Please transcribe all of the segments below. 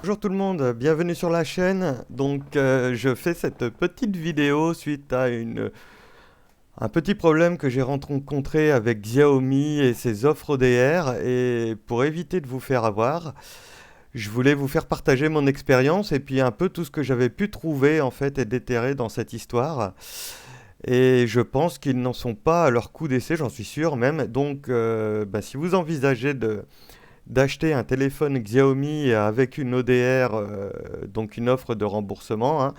Bonjour tout le monde, bienvenue sur la chaîne. Je fais cette petite vidéo suite à un petit problème que j'ai rencontré avec Xiaomi et ses offres ODR. Et pour éviter de vous faire avoir, je voulais vous faire partager mon expérience et puis un peu tout ce que j'avais pu trouver en fait et déterrer dans cette histoire. Et je pense qu'ils n'en sont pas à leur coup d'essai, j'en suis sûr même. Si vous envisagez d'acheter un téléphone Xiaomi avec une ODR, donc une offre de remboursement, hein.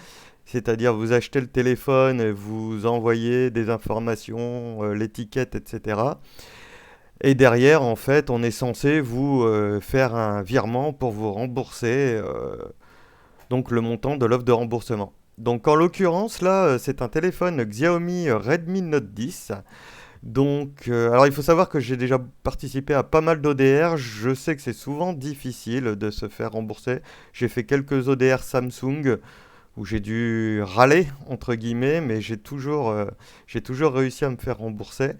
C'est-à-dire vous achetez le téléphone, vous envoyez des informations, l'étiquette, etc. Et derrière, en fait, on est censé vous faire un virement pour vous rembourser donc le montant de l'offre de remboursement. Donc en l'occurrence, là, c'est un téléphone Xiaomi Redmi Note 10. Alors il faut savoir que j'ai déjà participé à pas mal d'ODR. Je sais que c'est souvent difficile de se faire rembourser. J'ai fait quelques ODR Samsung où j'ai dû râler, entre guillemets, mais j'ai toujours réussi à me faire rembourser.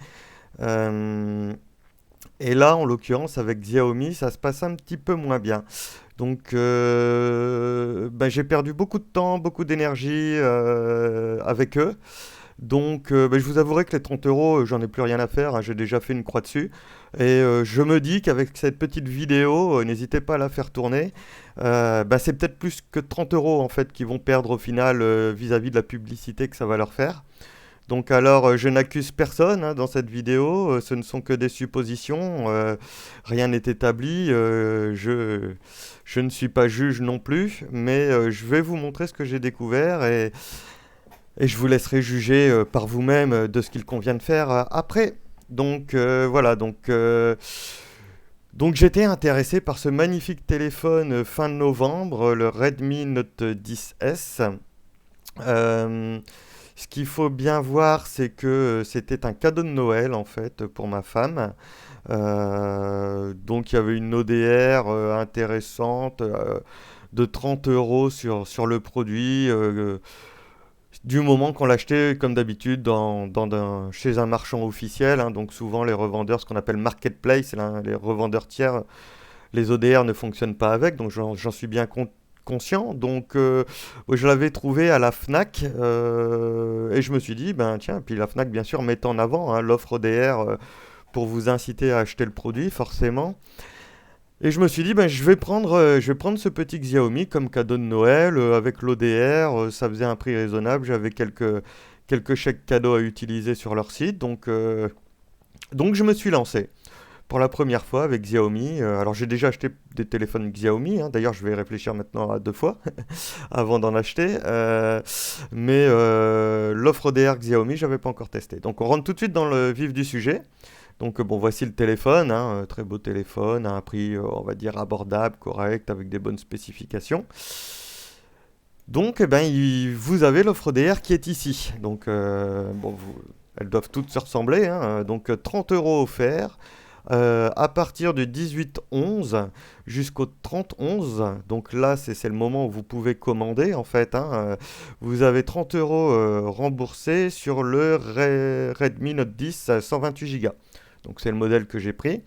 Euh, et là, en l'occurrence, avec Xiaomi, ça se passe un petit peu moins bien. J'ai perdu beaucoup de temps, beaucoup d'énergie avec eux. Je vous avouerai que les 30 euros, j'en ai plus rien à faire, hein, j'ai déjà fait une croix dessus. Je me dis qu'avec cette petite vidéo, n'hésitez pas à la faire tourner. C'est peut-être plus que 30 euros en fait qu'ils vont perdre au final vis-à-vis de la publicité que ça va leur faire. Je n'accuse personne hein, dans cette vidéo, ce ne sont que des suppositions, rien n'est établi, je ne suis pas juge non plus, mais je vais vous montrer ce que j'ai découvert et je vous laisserai juger par vous-même de ce qu'il convient de faire après. Donc euh, voilà, donc, euh, donc j'étais intéressé par ce magnifique téléphone fin de novembre, le Redmi Note 10S. Euh, Ce qu'il faut bien voir, c'est que c'était un cadeau de Noël en fait pour ma femme. Donc il y avait une ODR intéressante de 30 euros sur le produit. Du moment qu'on l'achetait comme d'habitude chez un marchand officiel, hein. Donc souvent les revendeurs, ce qu'on appelle marketplace, là, les revendeurs tiers, les ODR ne fonctionnent pas avec, donc j'en suis bien conscient. Je l'avais trouvé à la Fnac et je me suis dit, ben tiens, puis la Fnac bien sûr met en avant hein, l'offre ODR pour vous inciter à acheter le produit forcément. Et je me suis dit, ben, je vais prendre ce petit Xiaomi comme cadeau de Noël avec l'ODR. Ça faisait un prix raisonnable. J'avais quelques chèques cadeaux à utiliser sur leur site. Donc je me suis lancé pour la première fois avec Xiaomi. Alors j'ai déjà acheté des téléphones Xiaomi. Hein. D'ailleurs, je vais réfléchir maintenant à deux fois avant d'en acheter. L'offre ODR Xiaomi, j'avais pas encore testé. Donc on rentre tout de suite dans le vif du sujet. Voici le téléphone, hein, très beau téléphone, à un prix, on va dire, abordable, correct, avec des bonnes spécifications. Vous avez l'offre DR qui est ici. Elles doivent toutes se ressembler, hein. 30 euros offerts à partir du 18-11 jusqu'au 30-11. Donc là, c'est le moment où vous pouvez commander, en fait, hein. Vous avez 30 euros remboursés sur le Redmi Note 10 à 128 Go. Donc c'est le modèle que j'ai pris.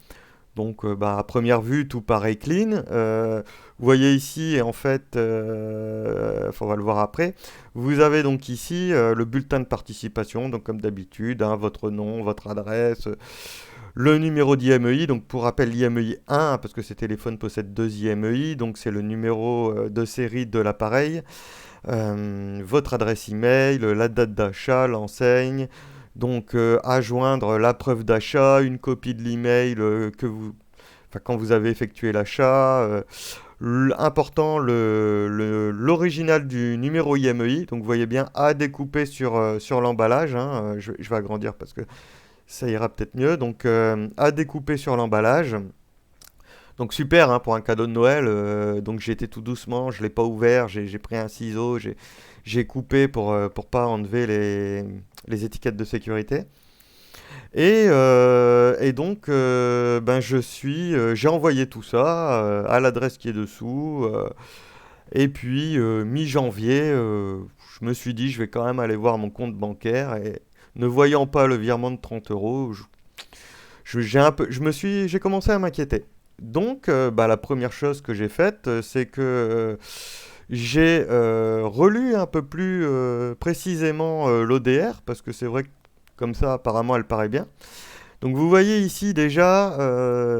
À première vue, tout paraît clean. Vous voyez ici, en fait, on va le voir après. Vous avez donc ici le bulletin de participation, donc comme d'habitude, hein, votre nom, votre adresse, le numéro d'IMEI. Donc pour rappel, l'IMEI 1, parce que ces téléphones possèdent deux IMEI, donc c'est le numéro de série de l'appareil. Votre adresse email, la date d'achat, l'enseigne, à joindre la preuve d'achat, une copie de l'email quand vous avez effectué l'achat. Important, l'original du numéro IMEI. Donc vous voyez bien à découper sur l'emballage, hein. Je vais agrandir parce que ça ira peut-être mieux. À découper sur l'emballage. Donc super hein, pour un cadeau de Noël. Donc j'ai été tout doucement, je l'ai pas ouvert, j'ai pris un ciseau, j'ai coupé pour pas enlever les étiquettes de sécurité. J'ai envoyé tout ça à l'adresse qui est dessous. Mi-janvier, je me suis dit, je vais quand même aller voir mon compte bancaire et ne voyant pas le virement de 30 euros, j'ai commencé à m'inquiéter. Donc, la première chose que j'ai faite, c'est que j'ai relu un peu plus précisément l'ODR, parce que c'est vrai que comme ça, apparemment, elle paraît bien. Donc vous voyez ici déjà,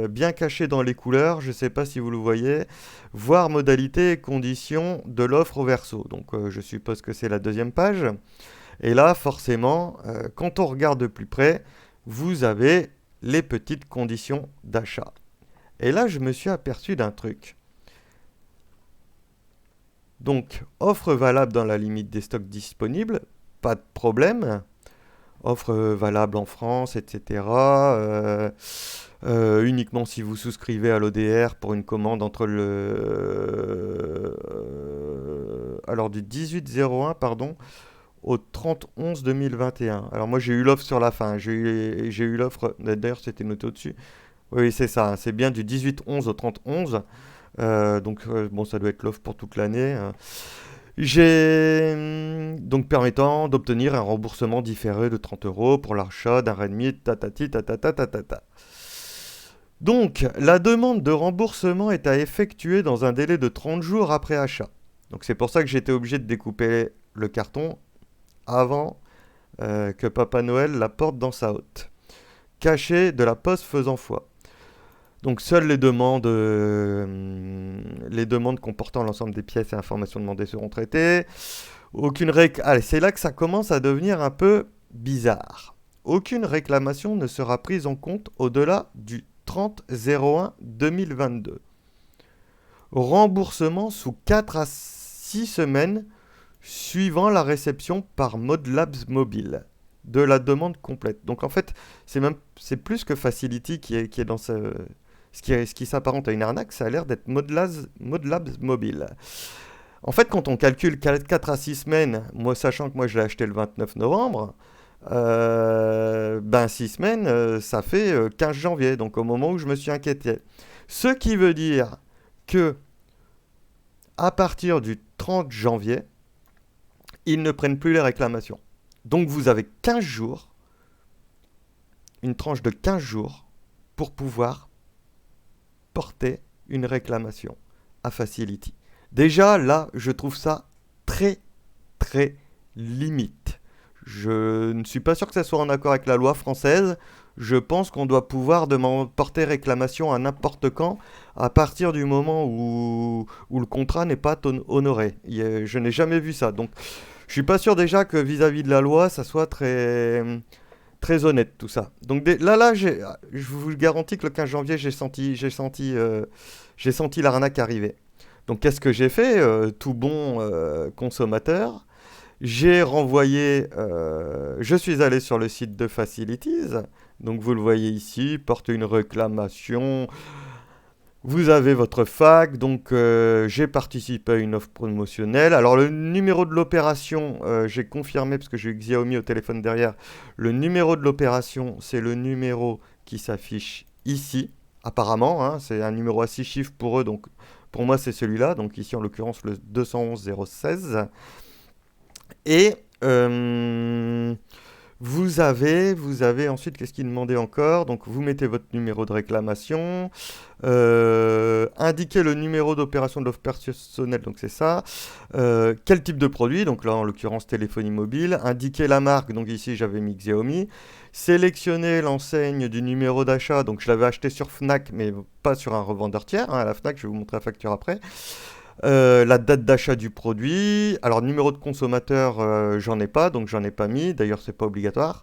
bien caché dans les couleurs, je ne sais pas si vous le voyez, voir modalités et conditions de l'offre au verso. Donc je suppose que c'est la deuxième page. Et là, forcément, quand on regarde de plus près, vous avez les petites conditions d'achat. Et là, je me suis aperçu d'un truc. Donc, offre valable dans la limite des stocks disponibles, pas de problème. Offre valable en France, etc. Uniquement si vous souscrivez à l'ODR pour une commande entre alors du 18-01, pardon, au 30-11-2021. Alors moi j'ai eu l'offre sur la fin, j'ai eu l'offre, d'ailleurs c'était noté au-dessus. Oui, c'est ça, c'est bien du 18-11 au 30-11. Bon, ça doit être l'offre pour toute l'année. J'ai donc permettant d'obtenir un remboursement différé de 30 euros pour l'achat d'un Redmi tatati tatata tatata. Donc, la demande de remboursement est à effectuer dans un délai de 30 jours après achat. Donc, c'est pour ça que j'étais obligé de découper le carton avant que Papa Noël la porte dans sa hotte. Caché de la poste faisant foi. Donc seules les demandes comportant l'ensemble des pièces et informations demandées seront traitées. Allez, c'est là que ça commence à devenir un peu bizarre. Aucune réclamation ne sera prise en compte au-delà du 30-01-2022. Remboursement sous 4 à 6 semaines suivant la réception par Modlabs Mobile de la demande complète. Donc en fait, c'est plus que Facility qui est dans ce qui s'apparente à une arnaque, ça a l'air d'être Modlabs Mobile. En fait, quand on calcule 4 à 6 semaines, moi sachant que moi je l'ai acheté le 29 novembre, 6 semaines, ça fait 15 janvier, donc au moment où je me suis inquiété. Ce qui veut dire que à partir du 30 janvier, ils ne prennent plus les réclamations. Donc vous avez 15 jours, une tranche de 15 jours, pour pouvoir porter une réclamation à Facility. Déjà, là, je trouve ça très, très limite. Je ne suis pas sûr que ça soit en accord avec la loi française. Je pense qu'on doit pouvoir porter réclamation à n'importe quand, à partir du moment où le contrat n'est pas honoré. Je n'ai jamais vu ça. Donc, je suis pas sûr déjà que vis-à-vis de la loi, ça soit très honnête tout ça. Donc je vous garantis que le 15 janvier, j'ai senti l'arnaque arriver. Donc qu'est-ce que j'ai fait, tout bon consommateur? J'ai renvoyé, je suis allé sur le site de Facilities. Donc vous le voyez ici, porter une réclamation. Vous avez votre fac, donc j'ai participé à une offre promotionnelle. Alors le numéro de l'opération, j'ai confirmé parce que j'ai eu Xiaomi au téléphone derrière. Le numéro de l'opération, c'est le numéro qui s'affiche ici. Apparemment, hein, c'est un numéro à 6 chiffres pour eux, donc pour moi c'est celui-là. Donc ici en l'occurrence le 211 016. Et vous avez ensuite, qu'est-ce qu'il demandait encore? Donc vous mettez votre numéro de réclamation, indiquez le numéro d'opération de l'offre personnelle, donc c'est ça, quel type de produit, donc là en l'occurrence téléphonie mobile, indiquez la marque, donc ici j'avais mis Xiaomi, sélectionnez l'enseigne du numéro d'achat, donc je l'avais acheté sur Fnac, mais pas sur un revendeur tiers, hein, à la Fnac, je vais vous montrer la facture après. La date d'achat du produit. Alors, numéro de consommateur, j'en ai pas, donc j'en ai pas mis. D'ailleurs, c'est pas obligatoire.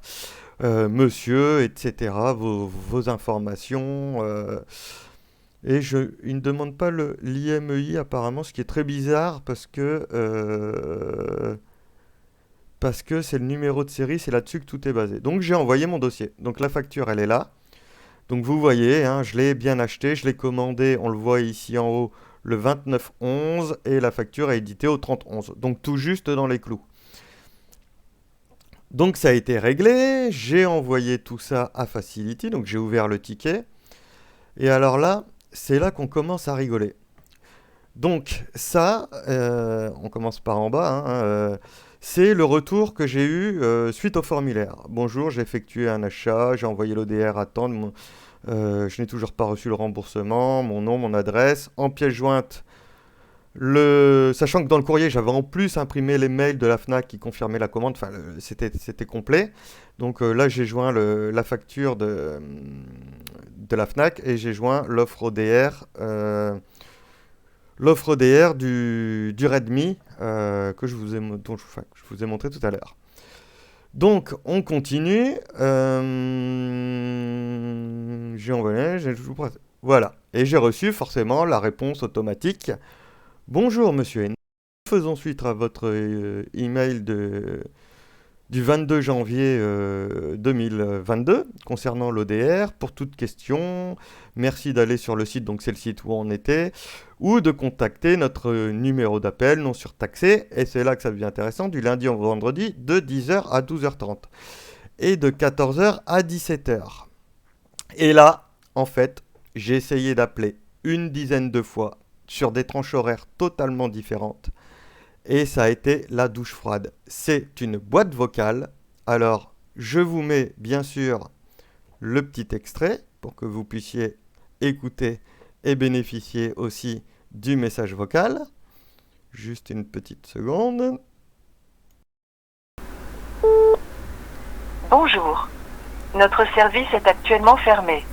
Monsieur, etc. Vos informations. Il ne demande pas l'IMEI apparemment, ce qui est très bizarre parce que c'est le numéro de série, c'est là-dessus que tout est basé. Donc, j'ai envoyé mon dossier. Donc, la facture, elle est là. Donc, vous voyez, hein, je l'ai bien acheté, je l'ai commandé, on le voit ici en haut, le 29-11 et la facture est éditée au 30-11. Donc tout juste dans les clous. Donc ça a été réglé, j'ai envoyé tout ça à Facility, donc j'ai ouvert le ticket. Et alors là, c'est là qu'on commence à rigoler. Donc ça, on commence par en bas, hein, c'est le retour que j'ai eu suite au formulaire. Bonjour, j'ai effectué un achat, j'ai envoyé l'ODR à temps Je n'ai toujours pas reçu le remboursement, mon nom, mon adresse. En pièce jointe, sachant que dans le courrier, j'avais en plus imprimé les mails de la FNAC qui confirmaient la commande, enfin, c'était complet. Donc là, j'ai joint la facture de la FNAC et j'ai joint l'offre ODR du Redmi que je vous ai montré tout à l'heure. Donc, on continue. J'ai envoyé, voilà. Et j'ai reçu forcément la réponse automatique. Bonjour, monsieur N. Faisons suite à votre email du 22 janvier 2022 concernant l'ODR. Pour toute question, merci d'aller sur le site, donc c'est le site où on était, ou de contacter notre numéro d'appel non surtaxé, et c'est là que ça devient intéressant, du lundi au vendredi, de 10h à 12h30, et de 14h à 17h. Et là, en fait, j'ai essayé d'appeler une dizaine de fois sur des tranches horaires totalement différentes, et ça a été la douche froide. C'est une boîte vocale. Alors, je vous mets bien sûr le petit extrait pour que vous puissiez écouter et bénéficier aussi du message vocal. Juste une petite seconde. Bonjour. Notre service est actuellement fermé.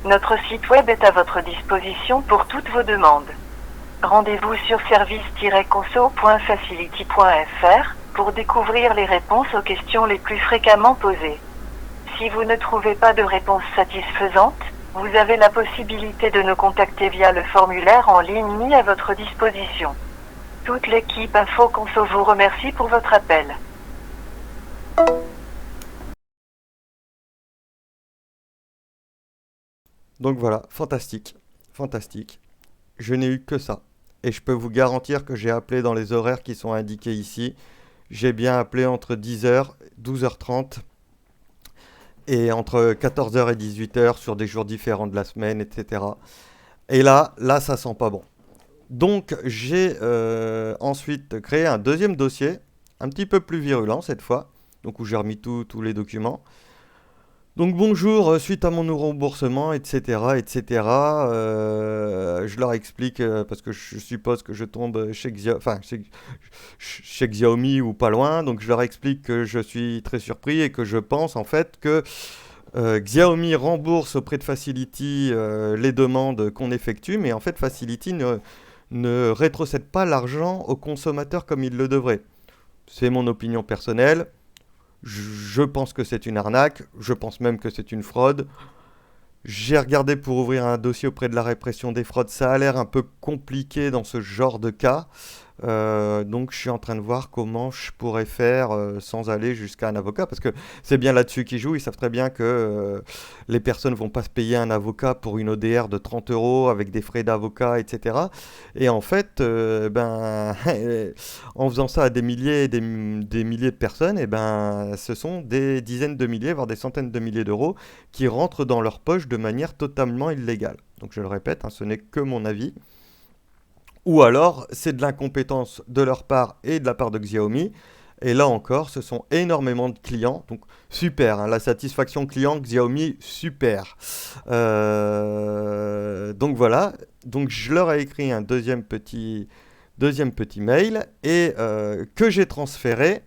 Notre site web est à votre disposition pour toutes vos demandes. Rendez-vous sur service-conso.facility.fr pour découvrir les réponses aux questions les plus fréquemment posées. Si vous ne trouvez pas de réponse satisfaisante, vous avez la possibilité de nous contacter via le formulaire en ligne mis à votre disposition. Toute l'équipe Info Conso vous remercie pour votre appel. Donc voilà, fantastique, fantastique. Je n'ai eu que ça. Et je peux vous garantir que j'ai appelé dans les horaires qui sont indiqués ici. J'ai bien appelé entre 10h, 12h30 et entre 14h et 18h sur des jours différents de la semaine, etc. Et là, ça sent pas bon. Donc j'ai ensuite créé un deuxième dossier, un petit peu plus virulent cette fois, donc où j'ai remis tous les documents. Donc bonjour, suite à mon remboursement, etc., etc., je leur explique, parce que je suppose que je tombe chez Xiaomi ou pas loin, donc je leur explique que je suis très surpris et que je pense en fait que Xiaomi rembourse auprès de Facility les demandes qu'on effectue, mais en fait Facility ne rétrocède pas l'argent aux consommateurs comme il le devrait. C'est mon opinion personnelle. Je pense que c'est une arnaque, je pense même que c'est une fraude. J'ai regardé pour ouvrir un dossier auprès de la répression des fraudes, ça a l'air un peu compliqué dans ce genre de cas. Donc je suis en train de voir comment je pourrais faire sans aller jusqu'à un avocat, parce que c'est bien là-dessus qu'ils jouent. Ils savent très bien que les personnes vont pas se payer un avocat pour une ODR de 30 euros avec des frais d'avocat, etc. Et en fait, en faisant ça à des milliers et des milliers de personnes, ce sont des dizaines de milliers, voire des centaines de milliers d'euros qui rentrent dans leur poche de manière totalement illégale. Donc je le répète, ce n'est que mon avis. Ou alors, c'est de l'incompétence de leur part et de la part de Xiaomi. Et là encore, ce sont énormément de clients. Donc, super, la satisfaction client Xiaomi, super. Donc voilà. Donc, je leur ai écrit un deuxième petit mail et que j'ai transféré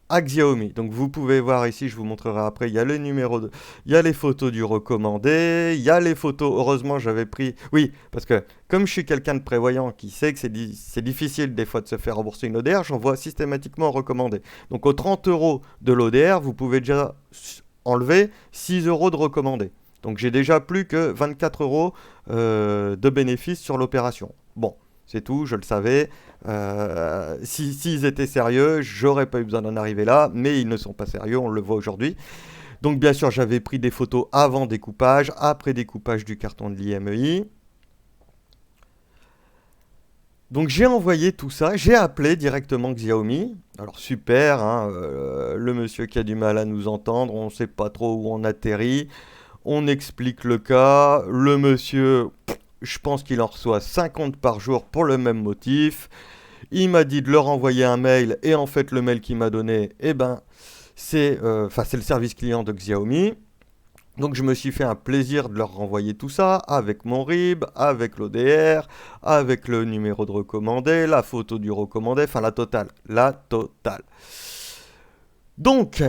à Xiaomi. Donc vous pouvez voir ici, je vous montrerai après, il y a le numéro il y a les photos du recommandé, il y a les photos, heureusement j'avais pris, oui, parce que comme je suis quelqu'un de prévoyant qui sait que c'est difficile des fois de se faire rembourser une ODR, j'envoie systématiquement recommandé. Donc aux 30 euros de l'ODR, vous pouvez déjà enlever 6 euros de recommandé. Donc j'ai déjà plus que 24 euros de bénéfices sur l'opération. Bon. C'est tout, je le savais. S'ils étaient sérieux, j'aurais pas eu besoin d'en arriver là, mais ils ne sont pas sérieux, on le voit aujourd'hui. Donc bien sûr, j'avais pris des photos avant découpage, après découpage du carton de l'IMEI. Donc j'ai envoyé tout ça, j'ai appelé directement Xiaomi. Alors super, le monsieur qui a du mal à nous entendre, on ne sait pas trop où on atterrit. On explique le cas, le monsieur... Je pense qu'il en reçoit 50 par jour pour le même motif. Il m'a dit de leur envoyer un mail et en fait le mail qu'il m'a donné, c'est le service client de Xiaomi. Donc je me suis fait un plaisir de leur renvoyer tout ça avec mon RIB, avec l'ODR, avec le numéro de recommandé, la photo du recommandé, enfin la totale. La totale. Donc,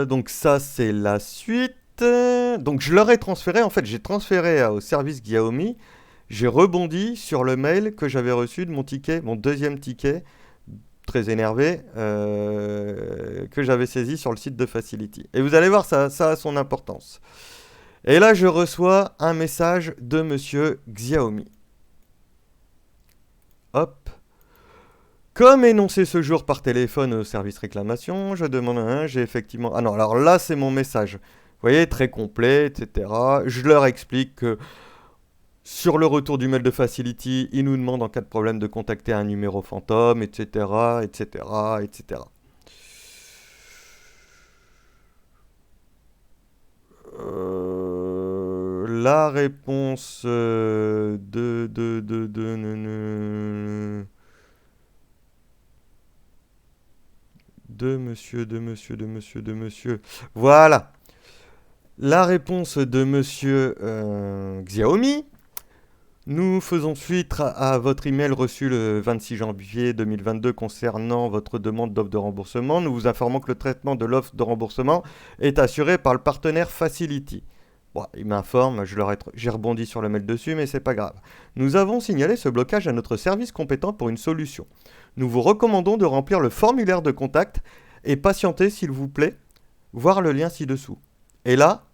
donc ça c'est la suite. Donc je leur ai transféré, en fait j'ai transféré au service Xiaomi, j'ai rebondi sur le mail que j'avais reçu de mon ticket, mon deuxième ticket, très énervé, que j'avais saisi sur le site de Facility. Et vous allez voir, ça a son importance. Et là, je reçois un message de monsieur Xiaomi. Hop. Comme énoncé ce jour par téléphone au service réclamation, je demande j'ai effectivement... Ah non, alors là, c'est mon message. Vous voyez, très complet, etc. Je leur explique que sur le retour du mail de Facility, ils nous demandent en cas de problème de contacter un numéro fantôme, etc., etc., etc. La réponse de monsieur. Voilà. La réponse de monsieur Xiaomi. Nous faisons suite à votre email reçu le 26 janvier 2022 concernant votre demande d'offre de remboursement. Nous vous informons que le traitement de l'offre de remboursement est assuré par le partenaire Facility. Bon, il m'informe, j'ai rebondi sur le mail dessus, mais c'est pas grave. Nous avons signalé ce blocage à notre service compétent pour une solution. Nous vous recommandons de remplir le formulaire de contact et patienter, s'il vous plaît, voir le lien ci-dessous. Et là,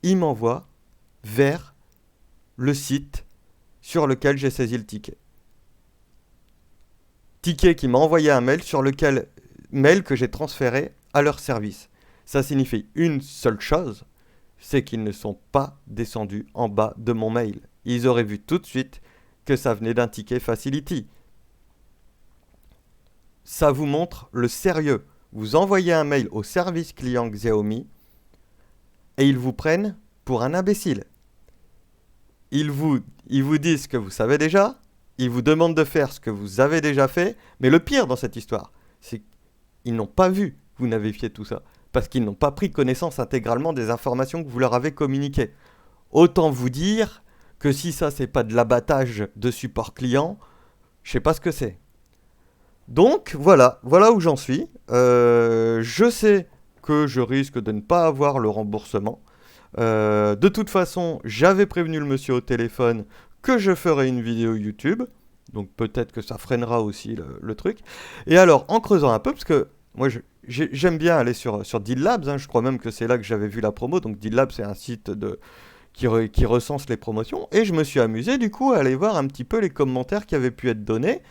il m'envoie vers le site sur lequel j'ai saisi le ticket. Ticket qui m'a envoyé un mail sur lequel mail que j'ai transféré à leur service. Ça signifie une seule chose, c'est qu'ils ne sont pas descendus en bas de mon mail. Ils auraient vu tout de suite que ça venait d'un ticket Facility. Ça vous montre le sérieux. Vous envoyez un mail au service client Xiaomi et ils vous prennent pour un imbécile. Ils vous disent ce que vous savez déjà, ils vous demandent de faire ce que vous avez déjà fait, mais le pire dans cette histoire, c'est qu'ils n'ont pas vu que vous n'avez fait tout ça, parce qu'ils n'ont pas pris connaissance intégralement des informations que vous leur avez communiquées. Autant vous dire que si ça c'est pas de l'abattage de support client, je sais pas ce que c'est. Donc voilà où j'en suis. Je sais que je risque de ne pas avoir le remboursement. De toute façon, j'avais prévenu le monsieur au téléphone que je ferais une vidéo YouTube. Donc peut-être que ça freinera aussi le truc. Et alors, en creusant un peu, parce que moi j'aime bien aller sur Deal Labs, hein, je crois même que c'est là que j'avais vu la promo. Donc Deal Labs, c'est un site qui recense les promotions. Et je me suis amusé du coup à aller voir un petit peu les commentaires qui avaient pu être donnés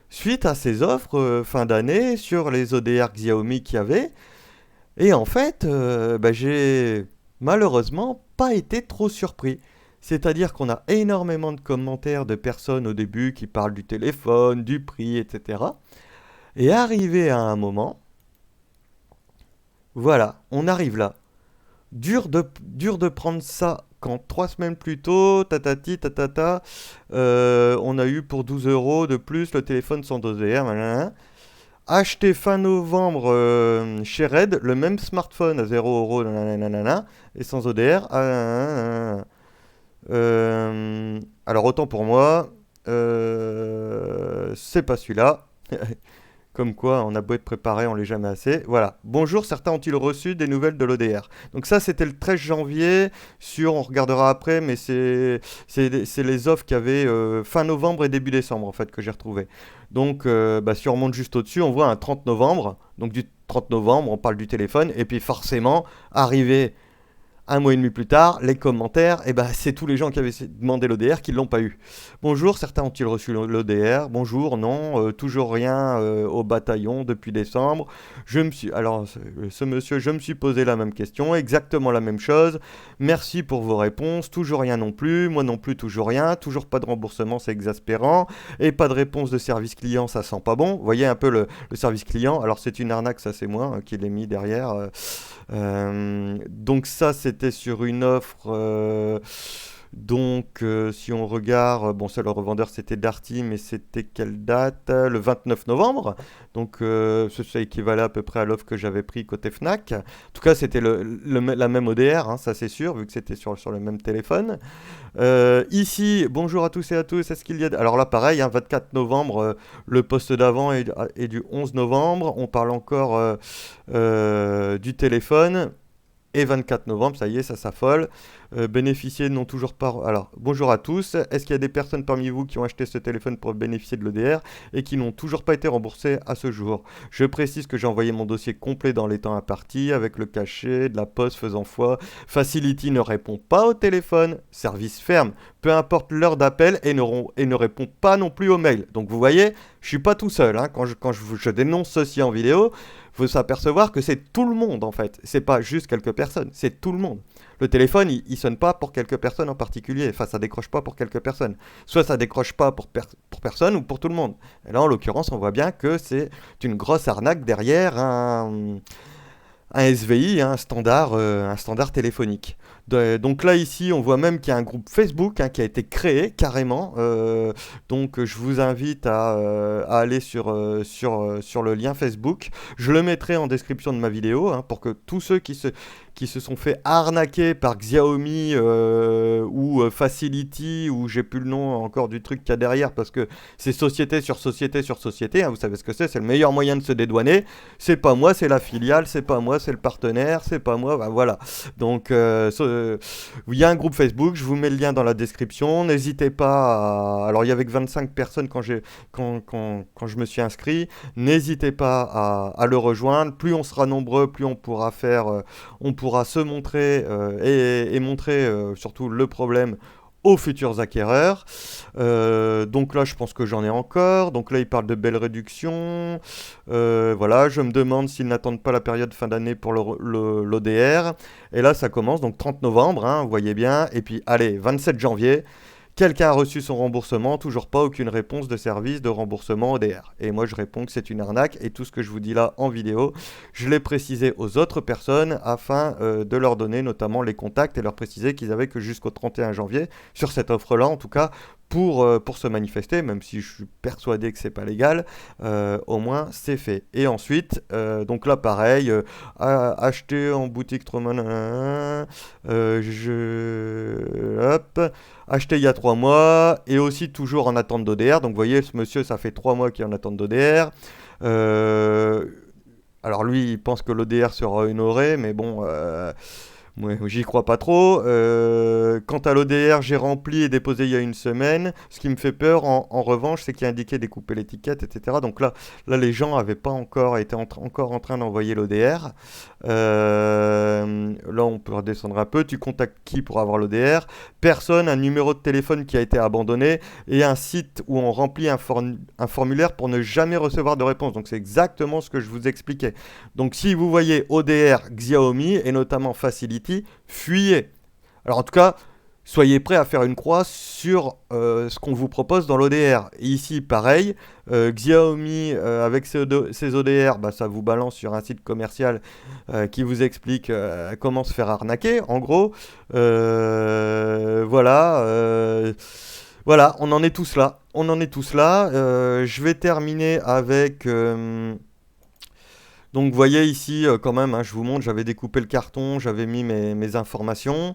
suite à ces offres fin d'année sur les ODR Xiaomi qu'il y avait. Et en fait, j'ai malheureusement pas été trop surpris. C'est-à-dire qu'on a énormément de commentaires de personnes au début qui parlent du téléphone, du prix, etc. Et arrivé à un moment, voilà, on arrive là. Dur de prendre ça quand 3 semaines plus tôt, tatati, tatata, on a eu pour 12 euros de plus le téléphone sans ODR, acheté fin novembre chez Red, le même smartphone à 0 € et sans ODR. Alors autant pour moi, c'est pas celui-là. Comme quoi, on a beau être préparé, on l'est jamais assez. Voilà. Bonjour, certains ont-ils reçu des nouvelles de l'ODR? Donc ça, c'était le 13 janvier. On regardera après, mais c'est les offres qu'il y avait fin novembre et début décembre, en fait, que j'ai retrouvé. Donc, si on remonte juste au-dessus, on voit un 30 novembre. Donc du 30 novembre, on parle du téléphone. Et puis forcément, arrivé un mois et demi plus tard, les commentaires, c'est tous les gens qui avaient demandé l'ODR qui ne l'ont pas eu. Bonjour, certains ont-ils reçu l'ODR? Bonjour, non, toujours rien au bataillon depuis décembre. Alors, ce monsieur, je me suis posé la même question, exactement la même chose. Merci pour vos réponses, toujours rien non plus, moi non plus, toujours rien, toujours pas de remboursement, c'est exaspérant, et pas de réponse de service client, ça sent pas bon. Vous voyez un peu le service client, alors c'est une arnaque, ça c'est moi qui l'ai mis derrière. Donc ça, c'était sur une offre Donc, si on regarde, bon, ça, le revendeur, c'était Darty, mais c'était quelle date? Le 29 novembre. Donc, ça équivalait à peu près à l'offre que j'avais pris côté Fnac. En tout cas, c'était la même ODR, hein, ça c'est sûr, vu que c'était sur le même téléphone. Ici, bonjour à tous et à tous. Est-ce qu'il y a... Alors là, pareil, hein, 24 novembre, le poste d'avant est du 11 novembre. On parle encore du téléphone. Et 24 novembre, ça y est, ça s'affole. Bénéficier n'ont toujours pas... Alors, bonjour à tous. Est-ce qu'il y a des personnes parmi vous qui ont acheté ce téléphone pour bénéficier de l'ODR et qui n'ont toujours pas été remboursées à ce jour? Je précise que j'ai envoyé mon dossier complet dans les temps impartis, avec le cachet, de la poste faisant foi. Facility ne répond pas au téléphone. Service ferme, peu importe l'heure d'appel, et ne répond pas non plus aux mails. Donc vous voyez, je suis pas tout seul. Hein. Quand je dénonce ceci en vidéo, faut s'apercevoir que c'est tout le monde en fait. C'est pas juste quelques personnes, c'est tout le monde. Le téléphone, il sonne pas pour quelques personnes en particulier. Enfin, ça décroche pas pour quelques personnes. Soit ça décroche pas pour personne ou pour tout le monde. Et là, en l'occurrence, on voit bien que c'est une grosse arnaque derrière un SVI, hein, un standard téléphonique. Donc là, ici, on voit même qu'il y a un groupe Facebook hein, qui a été créé carrément. Donc je vous invite à aller sur le lien Facebook. Je le mettrai en description de ma vidéo hein, pour que tous ceux qui se sont fait arnaquer par Xiaomi ou Facility, ou j'ai plus le nom encore du truc qu'il y a derrière, parce que c'est société sur société sur société, hein, vous savez ce que c'est le meilleur moyen de se dédouaner. C'est pas moi, c'est la filiale, c'est pas moi, c'est le partenaire, c'est pas moi, ben voilà. Donc il y a un groupe Facebook, je vous mets le lien dans la description, n'hésitez pas à... Alors il y avait que 25 personnes quand je me suis inscrit, n'hésitez pas à le rejoindre, plus on sera nombreux, plus on pourra faire... on pourra se montrer et montrer surtout le problème aux futurs acquéreurs. Donc là, je pense que j'en ai encore. Donc là, il parle de belles réductions. Voilà, je me demande s'ils n'attendent pas la période fin d'année pour l'ODR. Et là, ça commence, donc 30 novembre, hein, vous voyez bien. Et puis, allez, 27 janvier. Quelqu'un a reçu son remboursement, toujours pas aucune réponse de service de remboursement ODR. Et moi je réponds que c'est une arnaque et tout ce que je vous dis là en vidéo, je l'ai précisé aux autres personnes afin de leur donner notamment les contacts et leur préciser qu'ils avaient que jusqu'au 31 janvier, sur cette offre-là en tout cas, pour se manifester, même si je suis persuadé que c'est pas légal, au moins c'est fait. Et ensuite, donc là pareil, acheter en boutique Tromon, hop, acheté il y a 3 mois, et aussi toujours en attente d'ODR. Donc vous voyez, ce monsieur, ça fait 3 mois qu'il est en attente d'ODR. Alors lui, il pense que l'ODR sera honoré, mais bon... ouais, j'y crois pas trop. Quant à l'ODR, j'ai rempli et déposé il y a une semaine. Ce qui me fait peur, en revanche, c'est qu'il y a indiqué découper l'étiquette, etc. Donc là les gens n'avaient pas encore été encore en train d'envoyer l'ODR. Là, on peut redescendre un peu. Tu contactes qui pour avoir l'ODR? Personne, un numéro de téléphone qui a été abandonné et un site où on remplit un formulaire pour ne jamais recevoir de réponse. Donc c'est exactement ce que je vous expliquais. Donc si vous voyez ODR Xiaomi et notamment Facility, fuyez. Alors en tout cas, soyez prêts à faire une croix sur ce qu'on vous propose dans l'ODR. Et ici, pareil, Xiaomi avec ses ODR, bah, ça vous balance sur un site commercial qui vous explique comment se faire arnaquer. En gros, voilà. Voilà, on en est tous là. Je vais terminer avec... donc vous voyez ici quand même, hein, je vous montre, j'avais découpé le carton, j'avais mis mes informations.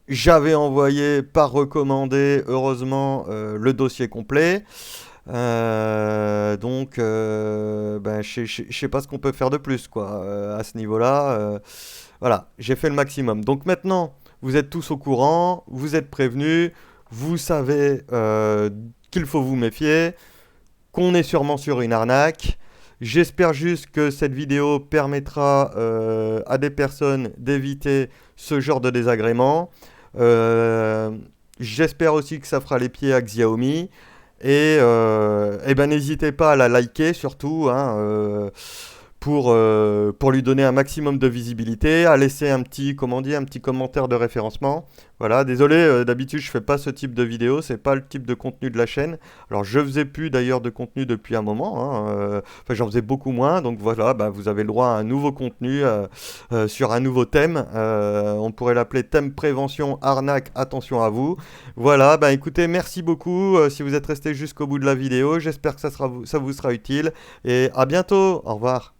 J'avais envoyé par recommandé, heureusement, le dossier complet. Donc ben, je sais pas ce qu'on peut faire de plus quoi, à ce niveau-là. Voilà, j'ai fait le maximum. Donc maintenant, vous êtes tous au courant, vous êtes prévenus, vous savez qu'il faut vous méfier, qu'on est sûrement sur une arnaque. J'espère juste que cette vidéo permettra à des personnes d'éviter ce genre de désagrément. J'espère aussi que ça fera les pieds à Xiaomi. Et ben, n'hésitez pas à la liker surtout, hein, pour lui donner un maximum de visibilité, à laisser un petit commentaire de référencement. Voilà, désolé, d'habitude je fais pas ce type de vidéo, c'est pas le type de contenu de la chaîne. Alors je faisais plus d'ailleurs de contenu depuis un moment, hein, enfin j'en faisais beaucoup moins, donc voilà, bah, vous avez le droit à un nouveau contenu sur un nouveau thème. On pourrait l'appeler thème prévention arnaque, attention à vous. Voilà, bah écoutez, merci beaucoup si vous êtes resté jusqu'au bout de la vidéo, j'espère que ça vous sera utile et à bientôt, au revoir.